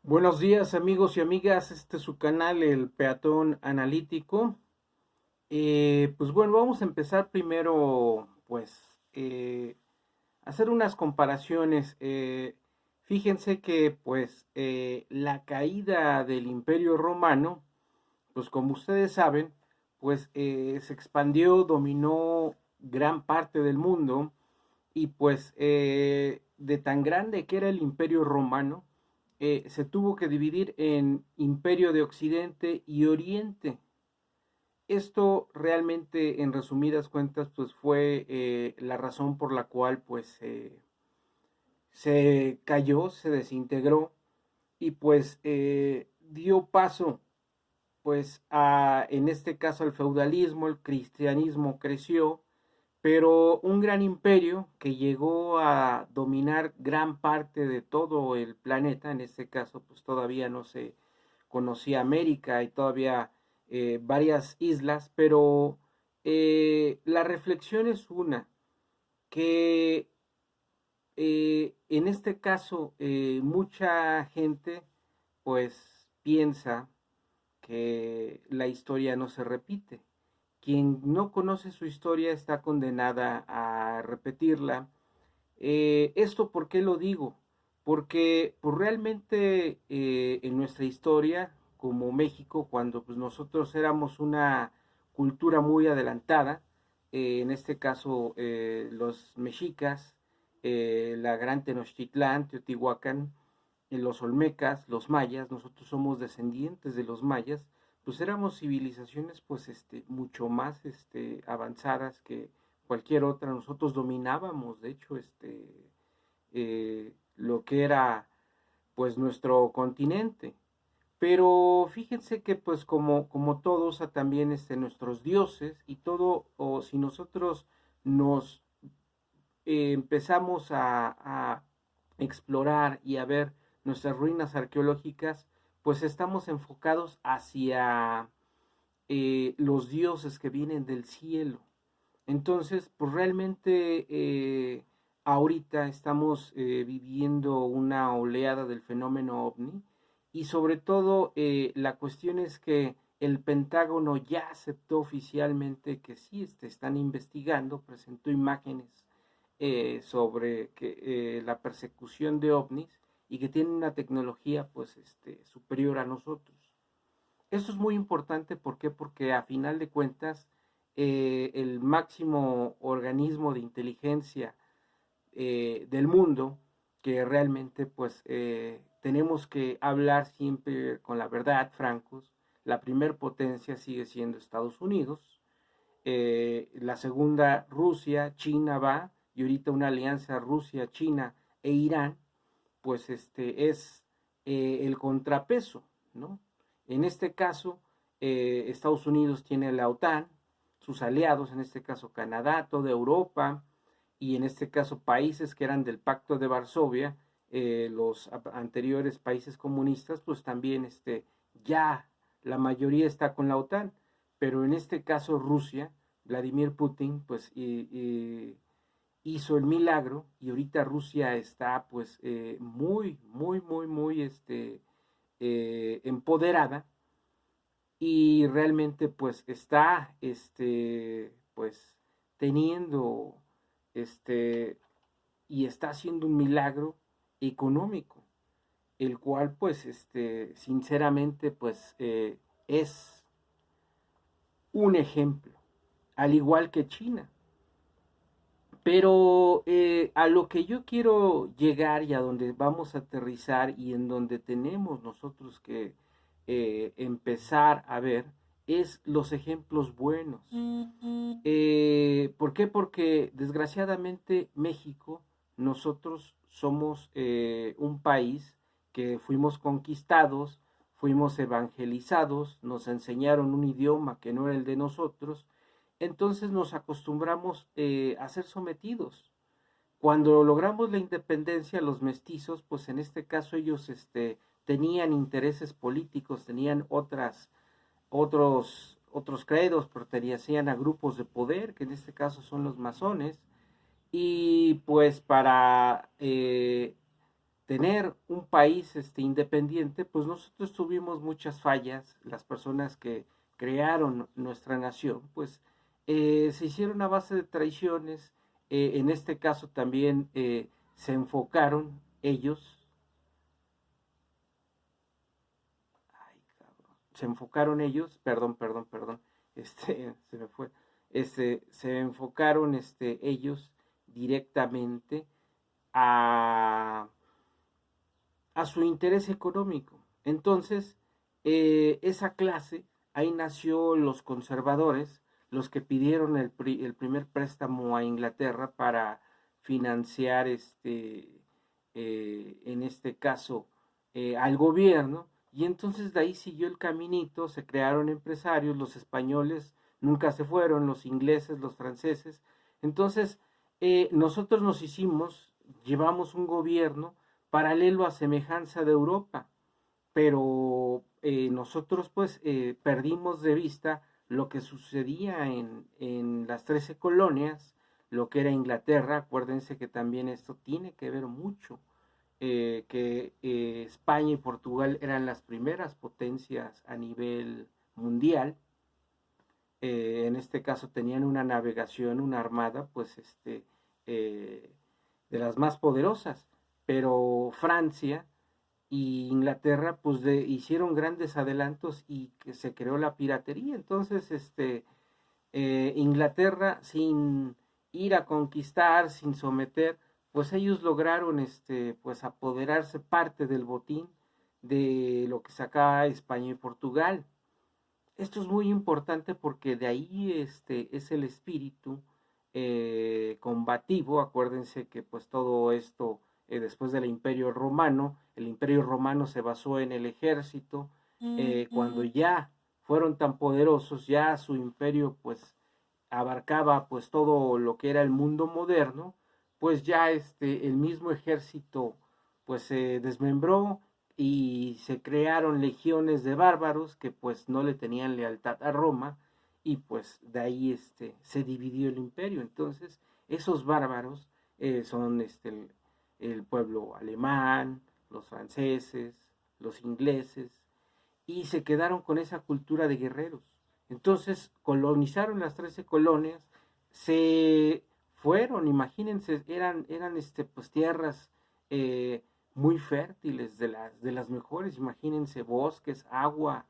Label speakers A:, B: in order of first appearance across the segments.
A: Buenos días amigos y amigas, este es su canal El Peatón Analítico. Pues bueno, vamos a empezar primero pues hacer unas comparaciones. Fíjense que pues la caída del Imperio Romano, pues como ustedes saben, pues se expandió, dominó gran parte del mundo y pues de tan grande que era el Imperio Romano, se tuvo que dividir en Imperio de Occidente y Oriente. Esto realmente, en resumidas cuentas, pues fue la razón por la cual pues se cayó, se desintegró y pues dio paso pues en este caso al feudalismo. El cristianismo creció, pero un gran imperio que llegó a dominar gran parte de todo el planeta. En este caso pues todavía no se conocía América y todavía varias islas, pero la reflexión es una, que en este caso mucha gente pues piensa que la historia no se repite. Quien no conoce su historia está condenada a repetirla. ¿Esto por qué lo digo? Porque pues, realmente en nuestra historia, como México, cuando pues, nosotros éramos una cultura muy adelantada, en este caso los mexicas, la gran Tenochtitlán, Teotihuacán, los olmecas, los mayas, nosotros somos descendientes de los mayas, pues éramos civilizaciones pues mucho más avanzadas que cualquier otra. Nosotros dominábamos, de hecho, lo que era pues nuestro continente. Pero fíjense que pues como todos también nuestros dioses y todo, o si nosotros nos empezamos a explorar y a ver nuestras ruinas arqueológicas, pues estamos enfocados hacia los dioses que vienen del cielo. Entonces, pues realmente ahorita estamos viviendo una oleada del fenómeno ovni, y sobre todo la cuestión es que el Pentágono ya aceptó oficialmente que sí están investigando, presentó imágenes sobre la persecución de ovnis, y que tienen una tecnología pues superior a nosotros. Esto es muy importante. ¿Por qué? Porque a final de cuentas el máximo organismo de inteligencia del mundo, que realmente pues tenemos que hablar siempre con la verdad, francos. La primer potencia sigue siendo Estados Unidos, la segunda Rusia, China va, y ahorita una alianza Rusia, China e Irán, pues es el contrapeso, ¿no? En este caso, Estados Unidos tiene la OTAN, sus aliados, en este caso Canadá, toda Europa, y en este caso países que eran del Pacto de Varsovia, los anteriores países comunistas, pues también ya la mayoría está con la OTAN. Pero en este caso Rusia, Vladimir Putin, pues hizo el milagro, y ahorita Rusia está pues muy empoderada, y realmente pues está pues teniendo este y está haciendo un milagro económico, el cual pues sinceramente pues es un ejemplo, al igual que China. Pero a lo que yo quiero llegar, y a donde vamos a aterrizar, y en donde tenemos nosotros que empezar a ver, es los ejemplos buenos. ¿Por qué? Porque desgraciadamente México, nosotros somos un país que fuimos conquistados, fuimos evangelizados, nos enseñaron un idioma que no era el de nosotros. Entonces nos acostumbramos a ser sometidos. Cuando logramos la independencia, los mestizos, pues en este caso ellos tenían intereses políticos, tenían otros credos, pertenecían a grupos de poder, que en este caso son los masones, y pues para tener un país independiente, pues nosotros tuvimos muchas fallas. Las personas que crearon nuestra nación, pues se hicieron a base de traiciones. En este caso también se enfocaron ellos, ay, cabrón, se enfocaron ellos, perdón, se me fue, se enfocaron ellos directamente a su interés económico. Entonces, esa clase, ahí nació los conservadores, los que pidieron el primer préstamo a Inglaterra para financiar, en este caso, al gobierno. Y entonces de ahí siguió el caminito, se crearon empresarios, los españoles nunca se fueron, los ingleses, los franceses. Entonces, nosotros nos hicimos, llevamos un gobierno paralelo a semejanza de Europa, pero nosotros pues perdimos de vista lo que sucedía en las 13 colonias, lo que era Inglaterra. Acuérdense que también esto tiene que ver mucho, que España y Portugal eran las primeras potencias a nivel mundial. En este caso tenían una navegación, una armada, pues eh, de las más poderosas, pero Francia y Inglaterra pues hicieron grandes adelantos y que se creó la piratería. Entonces Inglaterra, sin ir a conquistar, sin someter, pues ellos lograron pues apoderarse parte del botín de lo que sacaba España y Portugal. Esto es muy importante porque de ahí es el espíritu combativo. Acuérdense que pues todo esto después del Imperio Romano, el Imperio Romano se basó en el ejército. Cuando ya fueron tan poderosos, ya su imperio pues abarcaba pues todo lo que era el mundo moderno, pues ya el mismo ejército pues se desmembró y se crearon legiones de bárbaros que pues no le tenían lealtad a Roma, y pues de ahí se dividió el imperio. Entonces esos bárbaros son el pueblo alemán, los franceses, los ingleses, y se quedaron con esa cultura de guerreros. Entonces colonizaron las 13 colonias, se fueron, imagínense, eran pues tierras eh, muy fértiles, de las mejores, imagínense, bosques, agua,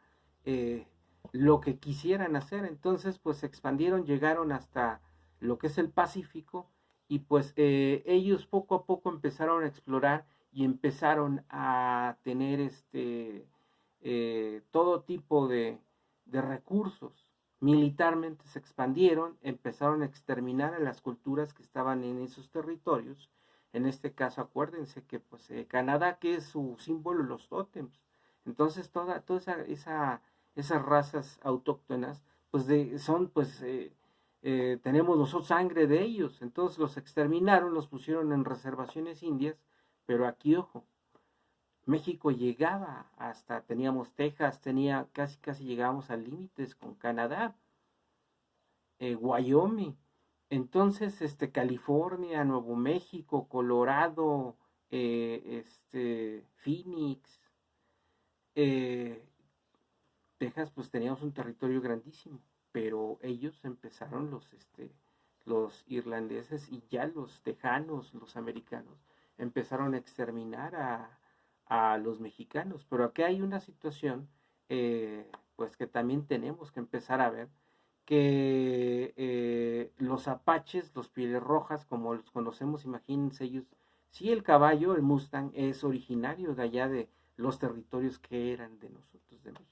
A: eh, lo que quisieran hacer. Entonces pues se expandieron, llegaron hasta lo que es el Pacífico, y pues ellos poco a poco empezaron a explorar y empezaron a tener todo tipo de recursos. Militarmente se expandieron, empezaron a exterminar a las culturas que estaban en esos territorios. En este caso, acuérdense que pues Canadá, que es su símbolo, los tótems. Entonces, toda esas razas autóctonas, pues son, pues, tenemos nosotros sangre de ellos. Entonces los exterminaron, los pusieron en reservaciones indias, pero aquí, ojo, México llegaba hasta, teníamos Texas, casi llegábamos a límites con Canadá, Wyoming. Entonces, California, Nuevo México, Colorado, Phoenix, eh, Texas, pues teníamos un territorio grandísimo, pero ellos empezaron, los irlandeses y ya los tejanos, los americanos, empezaron a exterminar a los mexicanos. Pero aquí hay una situación, pues que también tenemos que empezar a ver, que los apaches, los pieles rojas, como los conocemos, imagínense ellos, sí, el caballo, el Mustang, es originario de allá de los territorios que eran de nosotros, de México.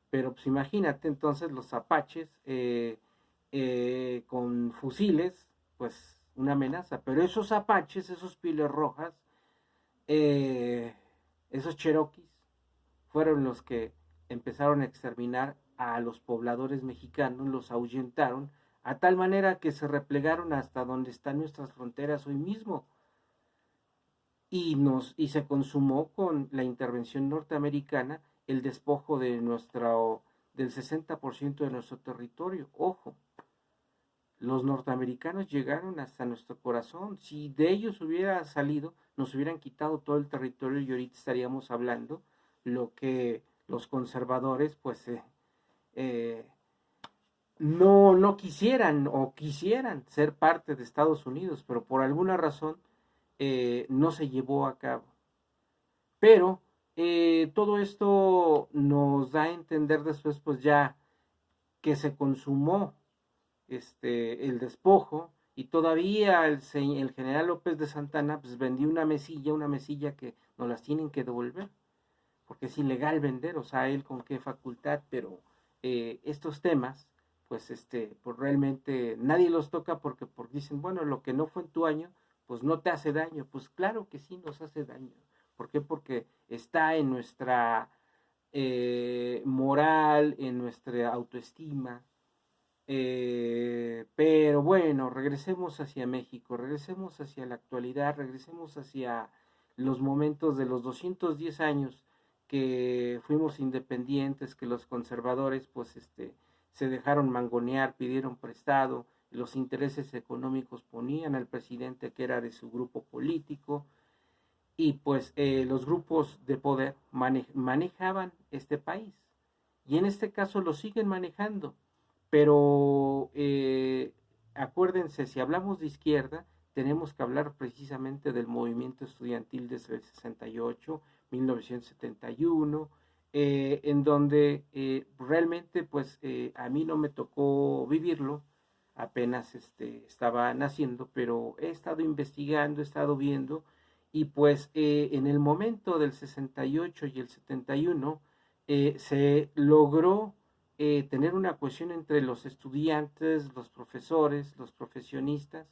A: Pero pues imagínate entonces los apaches con fusiles, pues una amenaza. Pero esos apaches, esos pieles rojas, eh, esos cherokees, fueron los que empezaron a exterminar a los pobladores mexicanos, los ahuyentaron, a tal manera que se replegaron hasta donde están nuestras fronteras hoy mismo. Y se consumó con la intervención norteamericana el despojo del 60% de nuestro territorio. Ojo, Los norteamericanos llegaron hasta nuestro corazón. Si de ellos hubiera salido, nos hubieran quitado todo el territorio y ahorita estaríamos hablando lo que los conservadores, pues, eh, no quisieran o quisieran ser parte de Estados Unidos, pero por alguna razón no se llevó a cabo. Pero todo esto nos da a entender después, pues ya que se consumó el despojo y todavía el general López de Santana pues vendió una mesilla que nos las tienen que devolver, porque es ilegal vender, o sea, él con qué facultad, pero estos temas, pues pues realmente nadie los toca porque dicen, bueno, lo que no fue en tu año, pues no te hace daño. Pues claro que sí nos hace daño. ¿Por qué? Porque está en nuestra moral, en nuestra autoestima. Pero bueno, regresemos hacia México, regresemos hacia la actualidad, regresemos hacia los momentos de los 210 años que fuimos independientes, que los conservadores pues se dejaron mangonear, pidieron prestado, los intereses económicos ponían al presidente que era de su grupo político y pues los grupos de poder manejaban este país y en este caso lo siguen manejando, pero acuérdense, si hablamos de izquierda, tenemos que hablar precisamente del movimiento estudiantil desde el 68, 1971, en donde realmente pues a mí no me tocó vivirlo, apenas estaba naciendo, pero he estado investigando, he estado viendo, y pues en el momento del 68 y el 71 se logró tener una cohesión entre los estudiantes, los profesores, los profesionistas,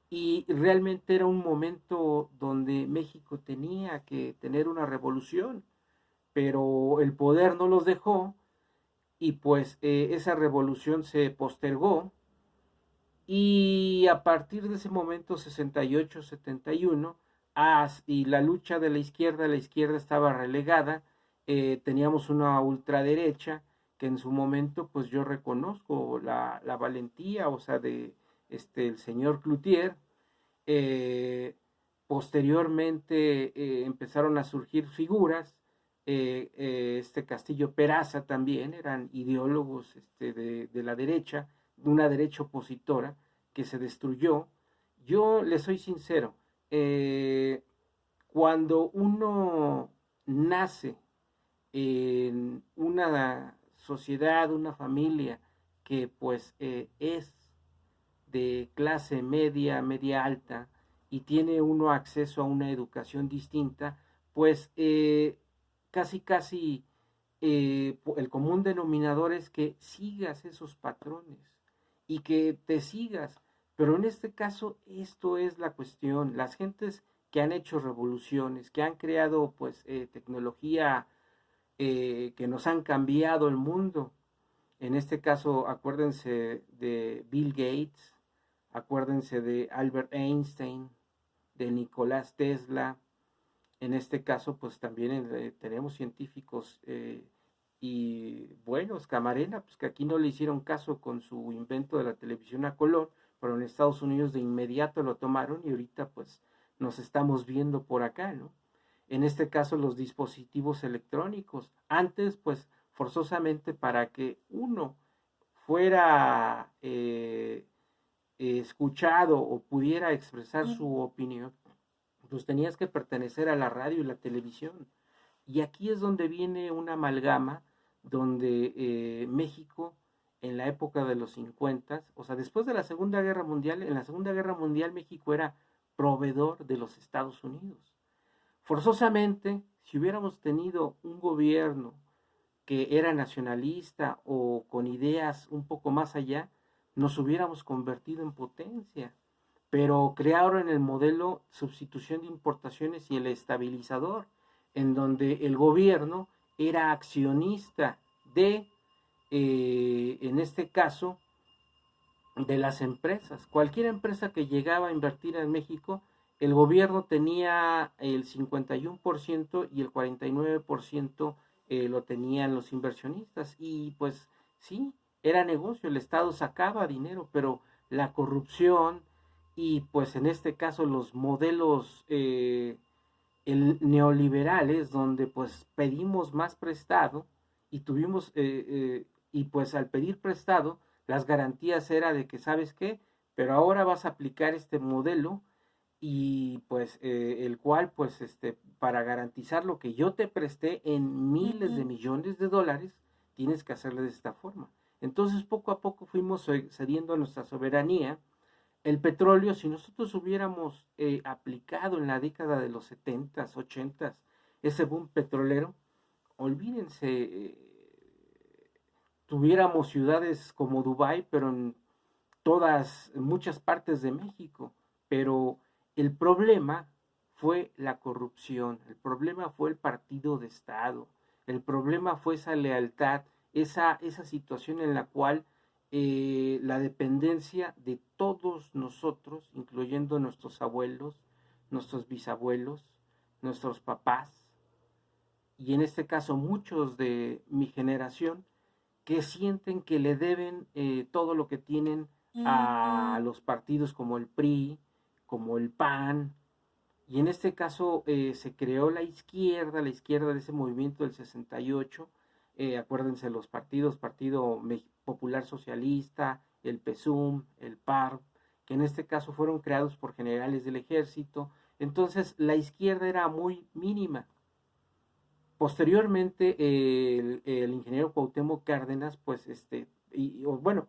A: y realmente era un momento donde México tenía que tener una revolución, pero el poder no los dejó y pues esa revolución se postergó y a partir de ese momento 68, 71 y la lucha de la izquierda estaba relegada, teníamos una ultraderecha que en su momento pues yo reconozco la valentía, o sea, de el señor Cloutier. eh, Posteriormente empezaron a surgir figuras, Castillo Peraza también, eran ideólogos de la derecha, de una derecha opositora que se destruyó. Yo le soy sincero, cuando uno nace en una sociedad, una familia que pues es de clase media, media alta, y tiene uno acceso a una educación distinta, pues casi el común denominador es que sigas esos patrones y que te sigas. Pero en este caso, esto es la cuestión. Las gentes que han hecho revoluciones, que han creado pues tecnología que nos han cambiado el mundo. En este caso, acuérdense de Bill Gates, acuérdense de Albert Einstein, de Nicolás Tesla. En este caso, pues también tenemos científicos y buenos, Camarena, pues que aquí no le hicieron caso con su invento de la televisión a color, pero en Estados Unidos de inmediato lo tomaron y ahorita pues nos estamos viendo por acá, ¿no? En este caso los dispositivos electrónicos. Antes pues forzosamente para que uno fuera escuchado o pudiera expresar su opinión, pues tenías que pertenecer a la radio y la televisión. Y aquí es donde viene una amalgama donde México en la época de los 50, o sea, después de la Segunda Guerra Mundial, en la Segunda Guerra Mundial México era proveedor de los Estados Unidos. Forzosamente, si hubiéramos tenido un gobierno que era nacionalista o con ideas un poco más allá, nos hubiéramos convertido en potencia. Pero crearon el modelo sustitución de importaciones y el estabilizador, en donde el gobierno era accionista en este caso, de las empresas. Cualquier empresa que llegaba a invertir en México, el gobierno tenía el 51% y el 49% lo tenían los inversionistas. Y pues sí, era negocio, el Estado sacaba dinero, pero la corrupción y pues en este caso los modelos neoliberales donde pues pedimos más prestado y y pues al pedir prestado las garantías era de que sabes qué, pero ahora vas a aplicar este modelo y pues el cual pues para garantizar lo que yo te presté en miles de millones de dólares tienes que hacerlo de esta forma. Entonces poco a poco fuimos cediendo a nuestra soberanía. El petróleo, si nosotros hubiéramos aplicado en la década de los 70s, 80s ese boom petrolero, olvídense, tuviéramos ciudades como Dubái, pero en muchas partes de México. Pero el problema fue la corrupción, el problema fue el partido de Estado, el problema fue esa lealtad, esa situación en la cual la dependencia de todos nosotros, incluyendo nuestros abuelos, nuestros bisabuelos, nuestros papás, y en este caso muchos de mi generación, que sienten que le deben todo lo que tienen a los partidos como el PRI, como el PAN, y en este caso se creó la izquierda de ese movimiento del 68, acuérdense los partidos, Partido Popular Socialista, el PSUM, el PAR, que en este caso fueron creados por generales del ejército. Entonces la izquierda era muy mínima. Posteriormente el ingeniero Cuauhtémoc Cárdenas, pues bueno,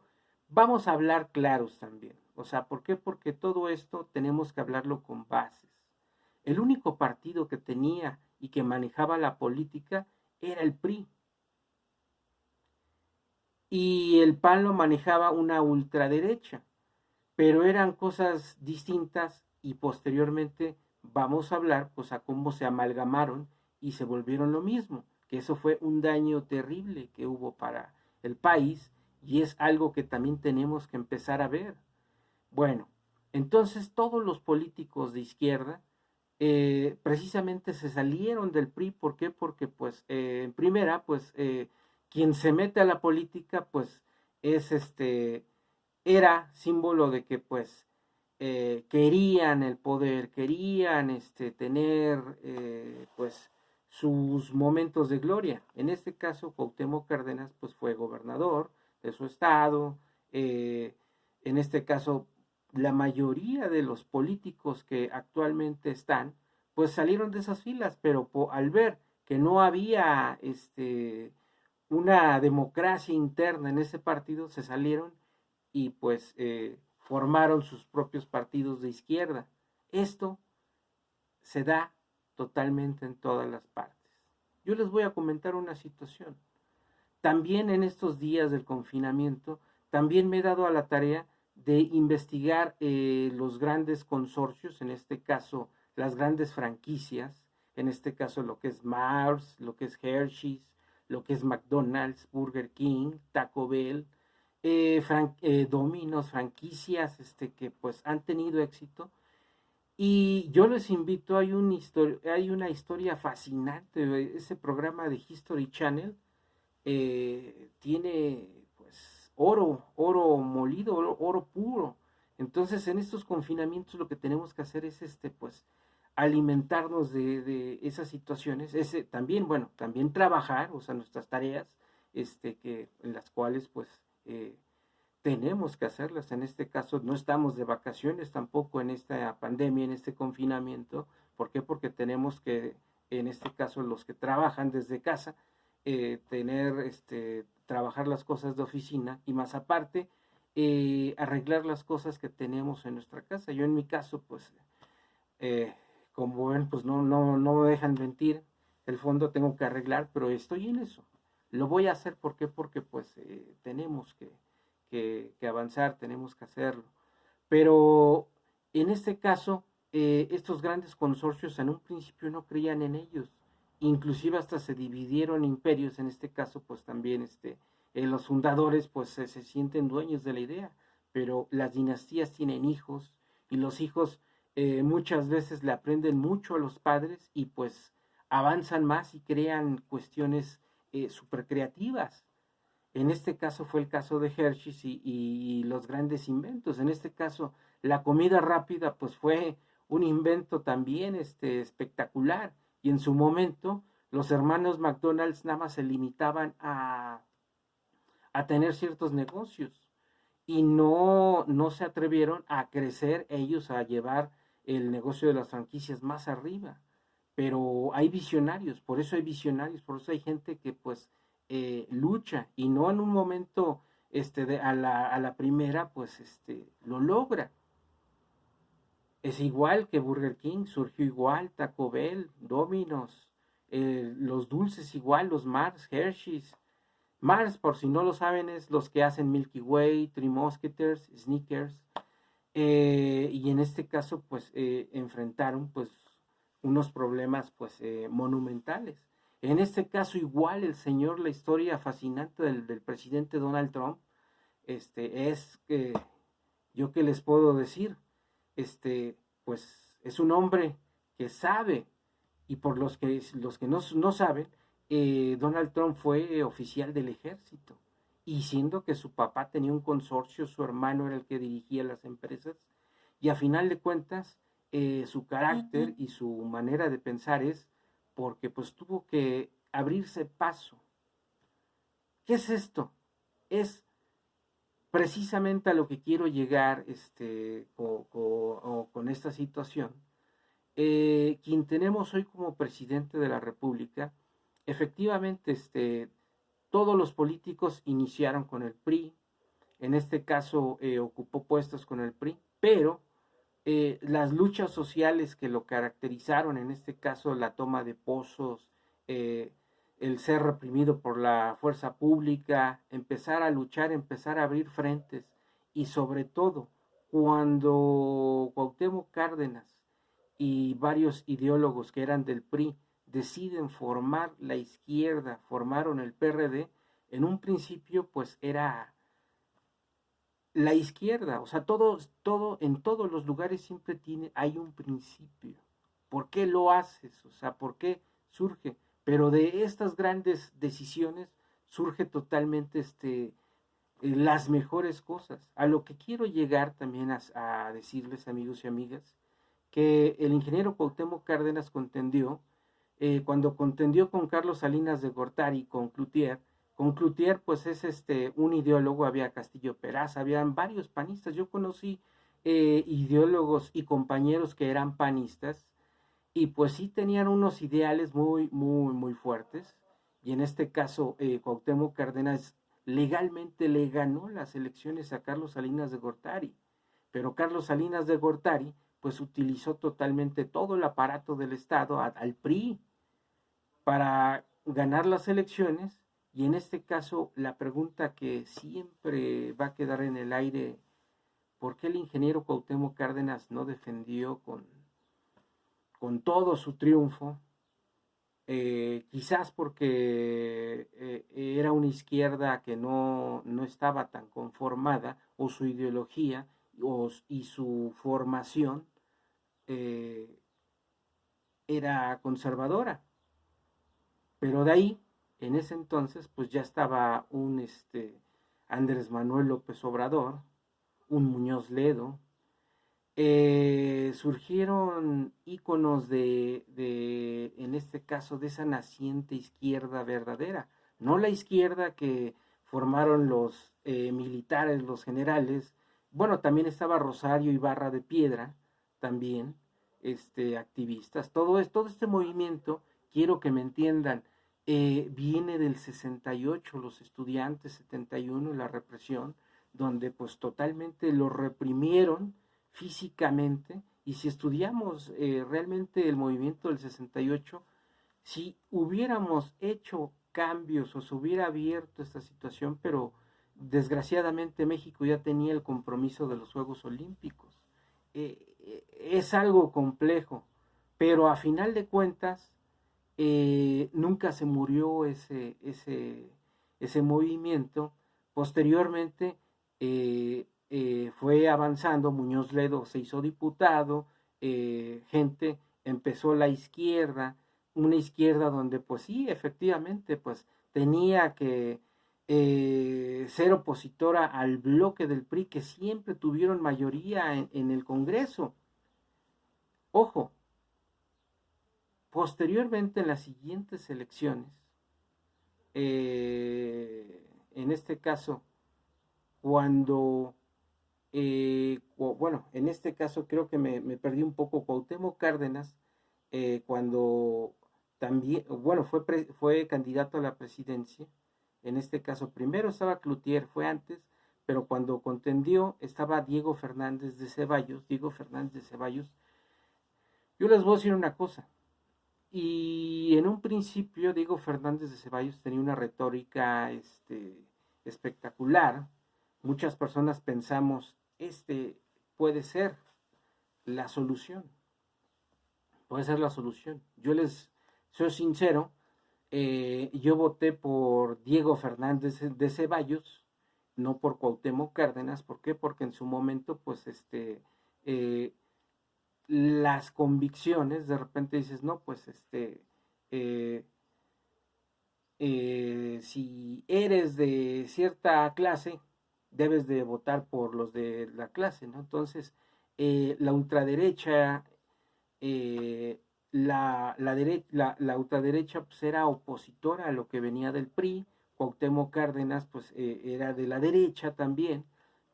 A: vamos a hablar claros también. O sea, ¿por qué? Porque todo esto tenemos que hablarlo con bases. El único partido que tenía y que manejaba la política era el PRI. Y el PAN lo manejaba una ultraderecha, pero eran cosas distintas y posteriormente vamos a hablar pues a cómo se amalgamaron y se volvieron lo mismo, que eso fue un daño terrible que hubo para el país y es algo que también tenemos que empezar a ver. Bueno, entonces todos los políticos de izquierda precisamente se salieron del PRI. ¿Por qué? Porque pues en primera pues quien se mete a la política pues es era símbolo de que pues querían el poder, querían tener pues sus momentos de gloria. En este caso Cuauhtémoc Cárdenas pues fue gobernador de su estado. En este caso la mayoría de los políticos que actualmente están pues salieron de esas filas, pero al ver que no había una democracia interna en ese partido, se salieron y pues formaron sus propios partidos de izquierda. Esto se da totalmente en todas las partes. Yo les voy a comentar una situación. También en estos días del confinamiento, también me he dado a la tarea de investigar los grandes consorcios, en este caso las grandes franquicias, en este caso lo que es Mars, lo que es Hershey's, lo que es McDonald's, Burger King, Taco Bell, Domino's, franquicias que pues han tenido éxito. Y yo les invito, hay una historia fascinante, ese programa de History Channel tiene pues oro molido, oro puro. Entonces en estos confinamientos lo que tenemos que hacer es pues alimentarnos de esas situaciones, también, bueno, también trabajar, o sea, nuestras tareas, en las cuales pues tenemos que hacerlas. En este caso no estamos de vacaciones tampoco en esta pandemia, en este confinamiento. ¿Por qué? Porque tenemos que, en este caso los que trabajan desde casa, trabajar las cosas de oficina y más aparte arreglar las cosas que tenemos en nuestra casa. Yo en mi caso, pues, como ven, pues no me dejan mentir, el fondo tengo que arreglar, pero estoy en eso. Lo voy a hacer, ¿por qué? Porque pues tenemos que avanzar, tenemos que hacerlo. Pero en este caso, estos grandes consorcios en un principio no creían en ellos, inclusive hasta se dividieron imperios. En este caso pues también los fundadores pues se sienten dueños de la idea, pero las dinastías tienen hijos y los hijos muchas veces le aprenden mucho a los padres y pues avanzan más y crean cuestiones súper creativas. En este caso fue el caso de Hershey's y los grandes inventos. En este caso, la comida rápida pues fue un invento también espectacular. Y en su momento, los hermanos McDonald's nada más se limitaban a tener ciertos negocios y no se atrevieron a crecer ellos, a llevar el negocio de las franquicias más arriba. Pero hay visionarios, por eso hay visionarios, por eso hay gente que pues lucha y no en un momento a la primera pues lo logra. Es igual que Burger King, surgió igual, Taco Bell, Domino's, los dulces igual, los Mars, Hershey's. Mars, por si no lo saben, es los que hacen Milky Way, Three Musketeers, Snickers. Y en este caso, pues, enfrentaron, pues, unos problemas, pues, monumentales. En este caso, igual, el señor, la historia fascinante del presidente Donald Trump, es que, yo qué les puedo decir, pues, es un hombre que sabe, y por los que no saben, Donald Trump fue oficial del ejército. Y siendo que su papá tenía un consorcio, su hermano era el que dirigía las empresas, y a final de cuentas, su carácter y su manera de pensar es porque pues tuvo que abrirse paso. ¿Qué es esto? Es precisamente a lo que quiero llegar con esta situación. Quien tenemos hoy como presidente de la República, efectivamente, todos los políticos iniciaron con el PRI, en este caso ocupó puestos con el PRI, pero las luchas sociales que lo caracterizaron, en este caso la toma de pozos, eh, el ser reprimido por la fuerza pública, empezar a luchar, empezar a abrir frentes y sobre todo cuando Cuauhtémoc Cárdenas y varios ideólogos que eran del PRI deciden formar la izquierda, formaron el PRD, en un principio pues era la izquierda, o sea, en todos los lugares siempre hay un principio. ¿Por qué lo haces? O sea, ¿por qué surge? Pero de estas grandes decisiones surge totalmente las mejores cosas. A lo que quiero llegar también a decirles, amigos y amigas, que el ingeniero Cuauhtémoc Cárdenas contendió, cuando contendió con Carlos Salinas de Gortari, con Cloutier pues es un ideólogo, había Castillo Peraza, habían varios panistas, yo conocí ideólogos y compañeros que eran panistas, y pues sí tenían unos ideales muy fuertes, y en este caso Cuauhtémoc Cárdenas legalmente le ganó las elecciones a Carlos Salinas de Gortari, pero Carlos Salinas de Gortari pues utilizó totalmente todo el aparato del Estado, al PRI, para ganar las elecciones, y en este caso la pregunta que siempre va a quedar en el aire, ¿por qué el ingeniero Cuauhtémoc Cárdenas no defendió con todo su triunfo? Quizás porque era una izquierda que no estaba tan conformada, o su ideología y su formación eh, era conservadora. Pero de ahí, en ese entonces, pues ya estaba un Andrés Manuel López Obrador, un Muñoz Ledo. Surgieron íconos en este caso, de esa naciente izquierda verdadera. No la izquierda que formaron los militares, los generales. Bueno, también estaba Rosario Ibarra de Piedra, también, activistas. Todo este movimiento, quiero que me entiendan, viene del 68, los estudiantes, 71, la represión, donde pues totalmente lo reprimieron físicamente. Y si estudiamos realmente el movimiento del 68, si hubiéramos hecho cambios o se hubiera abierto esta situación, pero desgraciadamente México ya tenía el compromiso de los Juegos Olímpicos. Es algo complejo, pero a final de cuentas nunca se murió ese movimiento. Posteriormente fue avanzando, Muñoz Ledo se hizo diputado, gente empezó la izquierda, una izquierda donde pues sí, efectivamente, pues tenía ser opositora al bloque del PRI, que siempre tuvieron mayoría en el Congreso. Ojo, posteriormente en las siguientes elecciones, en este caso, cuando, bueno, en este caso creo que me perdí un poco. Cuauhtémoc Cárdenas, cuando también, bueno, fue candidato a la presidencia. En este caso, primero estaba Cloutier, fue antes, pero cuando contendió estaba Diego Fernández de Ceballos. Yo les voy a decir una cosa, y en un principio Diego Fernández de Ceballos tenía una retórica espectacular. Muchas personas pensamos, puede ser la solución, puede ser la solución. Yo les soy sincero, yo voté por Diego Fernández de Ceballos, no por Cuauhtémoc Cárdenas. ¿Por qué? Porque en su momento, pues, eh, las convicciones, de repente dices, no, pues, eh, si eres de cierta clase, debes de votar por los de la clase, ¿no? Entonces, la ultraderecha, eh, la ultraderecha pues era opositora a lo que venía del PRI. Cuauhtémoc Cárdenas pues era de la derecha también,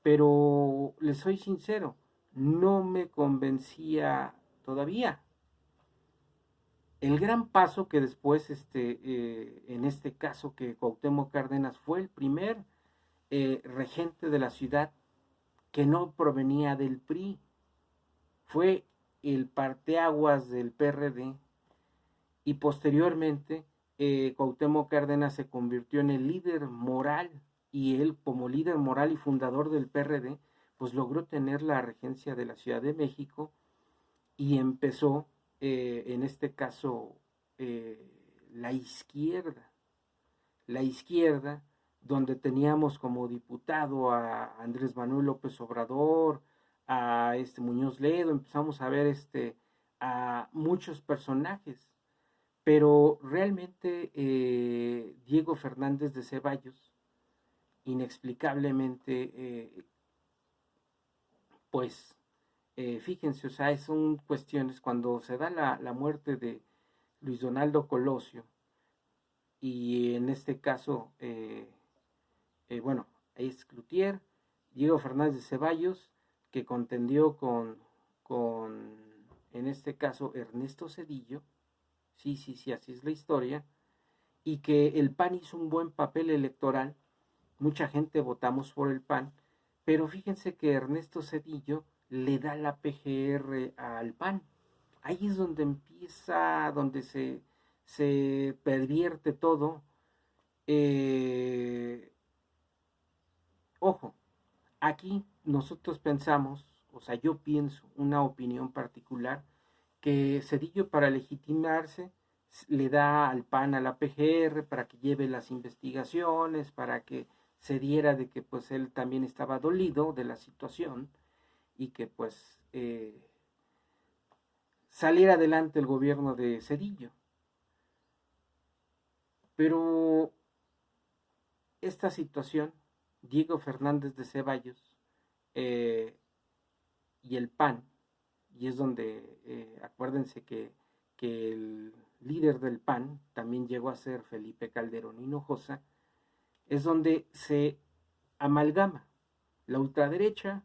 A: pero les soy sincero, no me convencía todavía. El gran paso que después, en este caso, que Cuauhtémoc Cárdenas fue el primer regente de la ciudad que no provenía del PRI, fue el parteaguas del PRD, y posteriormente Cuauhtémoc Cárdenas se convirtió en el líder moral, y él, como líder moral y fundador del PRD, pues logró tener la regencia de la Ciudad de México, y empezó, en este caso, eh, la izquierda, la izquierda, donde teníamos como diputado a Andrés Manuel López Obrador, a Muñoz Ledo. Empezamos a ver a muchos personajes, pero realmente Diego Fernández de Ceballos, inexplicablemente, pues fíjense, o sea, son cuestiones cuando se da la muerte de Luis Donaldo Colosio, y en este caso, bueno, es Cloutier, Diego Fernández de Ceballos, que contendió con, en este caso, Ernesto Zedillo. Sí, sí, sí, así es la historia, y que el PAN hizo un buen papel electoral. Mucha gente votamos por el PAN, pero fíjense que Ernesto Zedillo le da la PGR al PAN. Ahí es donde empieza, donde se pervierte todo. Eh, Ojo, aquí nosotros pensamos, o sea, yo pienso, una opinión particular, que Cedillo, para legitimarse, le da al PAN a la PGR para que lleve las investigaciones, para que se diera de que pues él también estaba dolido de la situación, y que pues saliera adelante el gobierno de Cedillo. Pero esta situación, Diego Fernández de Ceballos, eh, y el PAN, y es donde, acuérdense que el líder del PAN también llegó a ser Felipe Calderón Hinojosa, es donde se amalgama la ultraderecha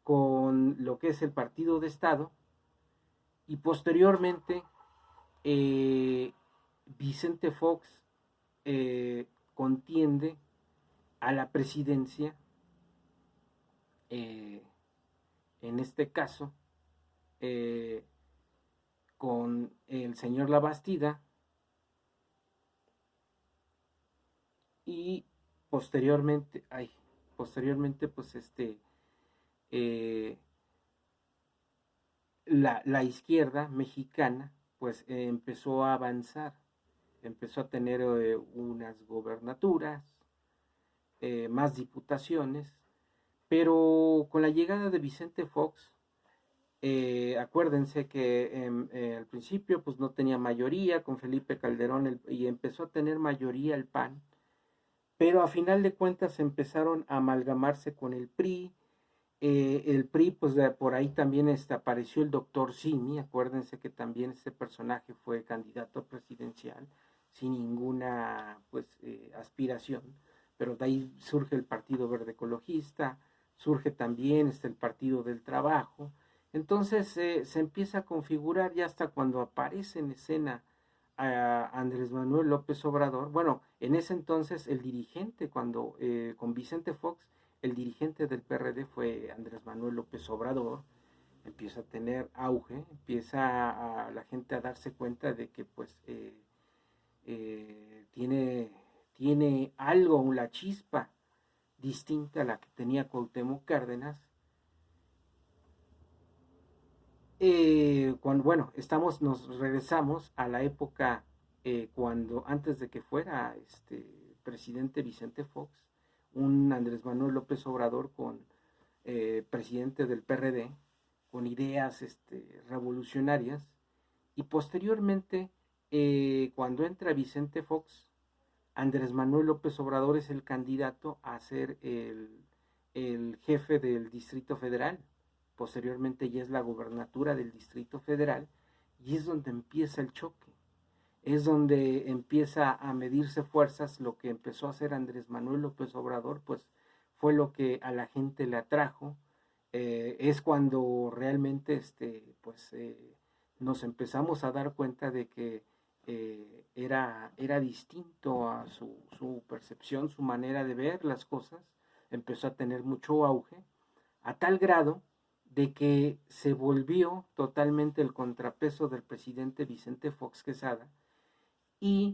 A: con lo que es el partido de Estado, y posteriormente eh, Vicente Fox contiende a la presidencia, eh, en este caso, eh, con el señor Labastida, y posteriormente pues eh, la izquierda mexicana pues empezó a avanzar, empezó a tener unas gobernaturas, más diputaciones, pero con la llegada de Vicente Fox, acuérdense que al principio pues no tenía mayoría con Felipe Calderón, y empezó a tener mayoría el PAN, pero a final de cuentas empezaron a amalgamarse con el PRI. El PRI, pues por ahí también apareció el doctor Simi. Acuérdense que también este personaje fue candidato presidencial sin ninguna pues aspiración, pero de ahí surge el Partido Verde Ecologista, surge también el Partido del Trabajo. Entonces se empieza a configurar ya hasta cuando aparece en escena a Andrés Manuel López Obrador. Bueno, en ese entonces el dirigente, cuando con Vicente Fox, el dirigente del PRD fue Andrés Manuel López Obrador. Empieza a tener auge, empieza a la gente a darse cuenta de que pues tiene algo, la chispa distinta a la que tenía Cuauhtémoc Cárdenas. Cuando, bueno, nos regresamos a la época cuando, antes de que fuera presidente Vicente Fox, un Andrés Manuel López Obrador presidente del PRD, con ideas revolucionarias, y posteriormente, cuando entra Vicente Fox, Andrés Manuel López Obrador es el candidato a ser el jefe del Distrito Federal. Posteriormente ya es la gubernatura del Distrito Federal, y es donde empieza el choque. Es donde empieza a medirse fuerzas. Lo que empezó a hacer Andrés Manuel López Obrador, pues fue lo que a la gente le atrajo. Es cuando realmente nos empezamos a dar cuenta de que era distinto a su percepción, su manera de ver las cosas. Empezó a tener mucho auge, a tal grado de que se volvió totalmente el contrapeso del presidente Vicente Fox Quesada, y